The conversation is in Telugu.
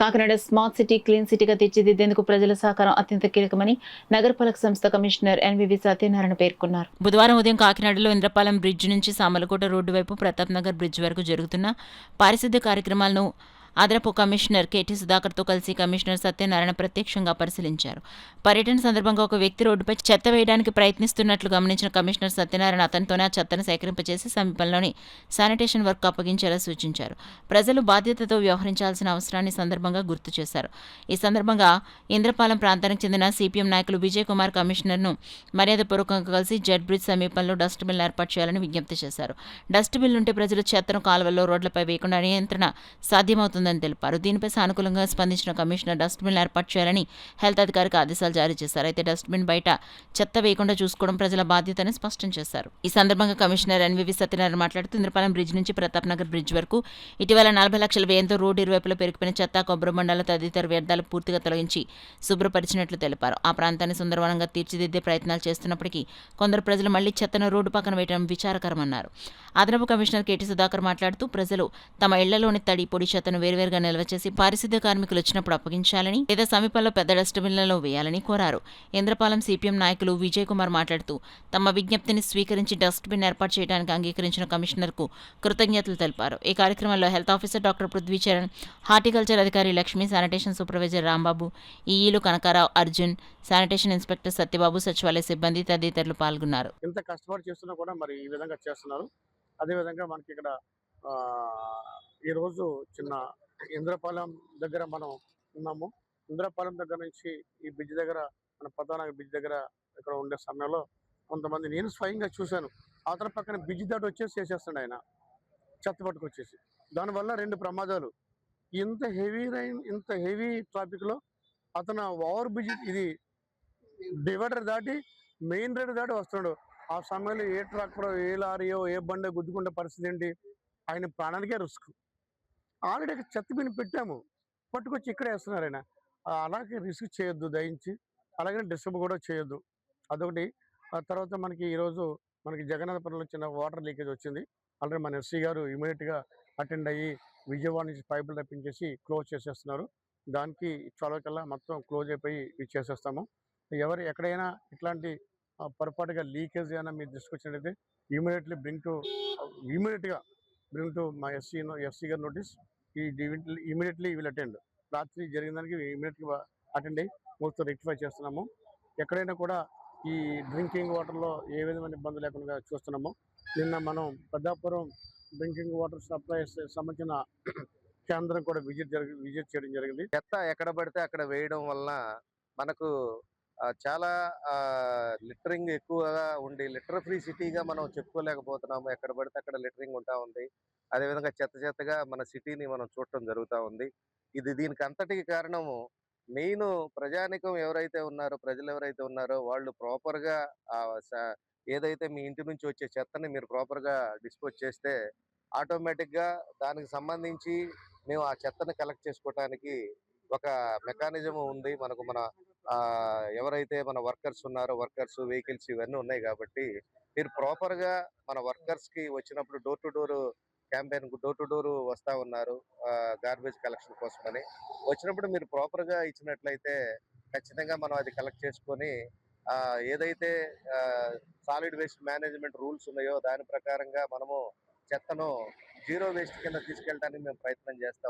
కాకినాడ స్మార్ట్ సిటీ, క్లీన్ సిటీగా తీర్చిదిద్దేందుకు ప్రజల సహకారం అత్యంత కీలకమని నగరపాలక సంస్థ కమిషనర్ ఎన్వివి సత్యనారాయణ పేర్కొన్నారు. బుధవారం ఉదయం కాకినాడలో ఇంద్రపాలెం బ్రిడ్జ్ నుంచి సామలకోట రోడ్డు వైపు ప్రతాప్ నగర్ బ్రిడ్జ్ వరకు జరుగుతున్న పారిశుద్ధ్య కార్యక్రమాలను అదనపు కమిషనర్ కెటి సుధాకర్తో కలిసి కమిషనర్ సత్యనారాయణ ప్రత్యక్షంగా పరిశీలించారు. పర్యటన సందర్భంగా ఒక వ్యక్తి రోడ్డుపై చెత్త వేయడానికి ప్రయత్నిస్తున్నట్లు గమనించిన కమిషనర్ సత్యనారాయణ అతనితోనే ఆ చెత్తను సేకరింపజేసి సమీపంలోని శానిటేషన్ వర్క్ అప్పగించేలా సూచించారు. ప్రజలు బాధ్యతతో వ్యవహరించాల్సిన అవసరాన్ని సందర్భంగా గుర్తు చేశారు. ఈ సందర్భంగా ఇంద్రపాలెం ప్రాంతానికి చెందిన సిపిఎం నాయకులు విజయ్ కుమార్ కమిషనర్ను మర్యాదపూర్వకంగా కలిసి జెడ్ బ్రిడ్జ్ సమీపంలో డస్ట్బిన్లు ఏర్పాటు చేయాలని విజ్ఞప్తి చేశారు. డస్ట్బిన్లు ఉంటే ప్రజలు చెత్తను కాలువల్లో, రోడ్లపై వేయకుండా నియంత్రణ సాధ్యమవుతుందని తెలిపారు. దీనిపై సానుకూలంగా స్పందించిన కమిషనర్ డస్ట్బిన్లు ఏర్పాటు చేయాలని హెల్త్ అధికారికి ఆదేశాలు జారీ చేశారు. అయితే డస్ట్బిన్ బయట చెత్త వేయకుండా చూసుకోవడం ప్రజల బాధ్యతని స్పష్టం చేశారు. ఈ సందర్భంగా కమిషనర్ ఎన్వివి సత్యనారాయణ మాట్లాడుతూ ఇంద్రపాలెం బ్రిడ్జ్ నుంచి ప్రతాప్ నగర్ బ్రిడ్జ్ వరకు ఇటీవల 40 లక్షల వ్యయంతో రోడ్డు ఇరువైపులా పెరిగిపోయిన చెత్త, కొబ్బరి బండాలు తదితర వ్యర్థాలు పూర్తిగా తొలగించి శుభ్రపరిచినట్లు తెలిపారు. ఆ ప్రాంతాన్ని సుందరవనంగా తీర్చిదిద్దే ప్రయత్నాలు చేస్తున్నప్పటికీ కొందరు ప్రజలు మళ్లీ చెత్తను రోడ్డు పక్కన వేయడం విచారకరమన్నారు. అదనపు కమిషనర్ కెటి సుధాకర్ మాట్లాడుతూ ప్రజలు తమ ఇళ్లలోని తడి, పొడి చెత్తను వేరువేరుగా నిల్వ చేసి పారిశుద్ధ్య కార్మికులు వచ్చినప్పుడు అప్పగించాలని లేదా సమీపంలో పెద్ద డస్ట్బిన్లలో వేయాలని కోరారు. ఇంద్రపాలెం సిపిఎం నాయకులు విజయ్ కుమార్ మాట్లాడుతూ తమ విజ్ఞప్తిని స్వీకరించి డస్ట్బిన్ ఏర్పాటు చేయడానికి అంగీకరించిన కమిషనర్కు కృతజ్ఞతలు తెలిపారు. ఈ కార్యక్రమంలో health officer doctor Prithvicharan, horticulture అధికారి లక్ష్మి, శానిటేషన్ సూపర్వైజర్ రాంబాబు, ఈఈలు కనకారావు, అర్జున్, శానిటేషన్ ఇన్స్పెక్టర్ సత్యబాబు, సచివాలయ సిబ్బంది తదితరులు పాల్గొన్నారు. ఇంత కష్టపడి చేస్తున్నా కూడా మరి ఈ విధంగా చేస్తున్నారు. అదేవిధంగా మనకి ఇక్కడ ఈరోజు చిన్న ఇంద్రపాలెం దగ్గర మనం ఉన్నాము. ఇంద్రపాలెం దగ్గర నుంచి ఈ బ్రిడ్జ్ దగ్గర, మన ప్రధాన బ్రిడ్జ్ దగ్గర ఇక్కడ ఉండే సమయంలో కొంతమంది, నేను స్వయంగా చూశాను, అవతల పక్కన బ్రిడ్జ్ దాటి వచ్చేసి చేసేస్తాడు ఆయన చెత్త పట్టుకొచ్చేసి. దానివల్ల 2 ప్రమాదాలు. ఇంత హెవీ రైన్, ఇంత హెవీ ట్రాఫిక్లో అతను ఓవర్ బ్రిడ్జ్, ఇది డివైడర్ దాటి మెయిన్ రోడ్ దాటి వస్తున్నాడు. ఆ సమయంలో ఏ ట్రాక్టరో, ఏ లారీయో, ఏ బండో గుద్దుకుంటే పరిస్థితి ఏంటి? ఆయన ప్రాణానికే రిస్క్. ఆల్రెడీ చెత్త బిన్ పెట్టాము, పట్టుకొచ్చి ఇక్కడే వేస్తున్నారు ఆయన. అలాగే రిస్క్ చేయొద్దు దయించి. అలాగే డిస్టర్బ్ కూడా చేయొద్దు. అదొకటి. ఆ తర్వాత మనకి ఈరోజు జగన్నాథపురంలో చిన్న వాటర్ లీకేజ్ వచ్చింది. ఆల్రెడీ మన ఎస్సీ గారు ఇమీడియట్గా అటెండ్ అయ్యి విజయవాడ నుంచి పైపులు రప్పించేసి క్లోజ్ చేసేస్తున్నారు. దానికి చొరవకల్లా మొత్తం క్లోజ్ అయిపోయి ఇది చేసేస్తాము. ఎక్కడైనా ఇట్లాంటి పొరపాటుగా లీకేజ్ అయినా మీరు దృష్టికి వచ్చినట్టయితే ఇమీడియట్గా బ్రింగ్ టు మై ఎస్సీ గారి నోటీస్. Immediately will attend. రాత్రి జరిగిన దానికి ఇమీడియట్గా అటెండ్ అయ్యి మొత్తం రెక్టిఫై చేస్తున్నాము. ఎక్కడైనా కూడా ఈ డ్రింకింగ్ వాటర్లో ఏ విధమైన ఇబ్బంది లేకుండా చూస్తున్నాము. నిన్న మనం పెద్దాపురం డ్రింకింగ్ వాటర్ సప్లై సంబంధించిన కేంద్రం కూడా విజిట్ చేయడం జరిగింది. చెత్త ఎక్కడ పడితే అక్కడ వేయడం వలన మనకు చాలా లిటరింగ్ ఎక్కువగా ఉండి లిటర్ ఫ్రీ సిటీగా మనం చెప్పుకోలేకపోతున్నాము. ఎక్కడ పడితే అక్కడ లిటరింగ్ ఉంటా ఉంది. అదేవిధంగా చెత్తగా మన సిటీని మనం చూడటం జరుగుతూ ఉంది. దీనికి అంతటికి కారణము మెయిన్ ప్రజానికం ఎవరైతే ఉన్నారో, ప్రజలు ఎవరైతే ఉన్నారో వాళ్ళు ప్రాపర్గా ఏదైతే మీ ఇంటి నుంచి వచ్చే చెత్తని మీరు ప్రాపర్గా డిస్పోజ్ చేస్తే ఆటోమేటిక్గా దానికి సంబంధించి మేము ఆ చెత్తని కలెక్ట్ చేసుకోవటానికి ఒక మెకానిజం ఉంది. మన ఎవరైతే మన వర్కర్స్ ఉన్నారో, వర్కర్స్, వెహికల్స్ ఇవన్నీ ఉన్నాయి కాబట్టి మీరు ప్రాపర్గా మన వర్కర్స్కి వచ్చినప్పుడు door to door campaign, door to door వస్తూ ఉన్నారు గార్బేజ్ కలెక్షన్ కోసమని. వచ్చినప్పుడు మీరు ప్రాపర్గా ఇచ్చినట్లయితే ఖచ్చితంగా మనం అది కలెక్ట్ చేసుకొని ఏదైతే సాలిడ్ వేస్ట్ మేనేజ్మెంట్ రూల్స్ ఉన్నాయో దాని ప్రకారంగా మనము చెత్తను జీరో వేస్ట్ కింద తీసుకెళ్ళడానికి మేము ప్రయత్నం చేస్తాం.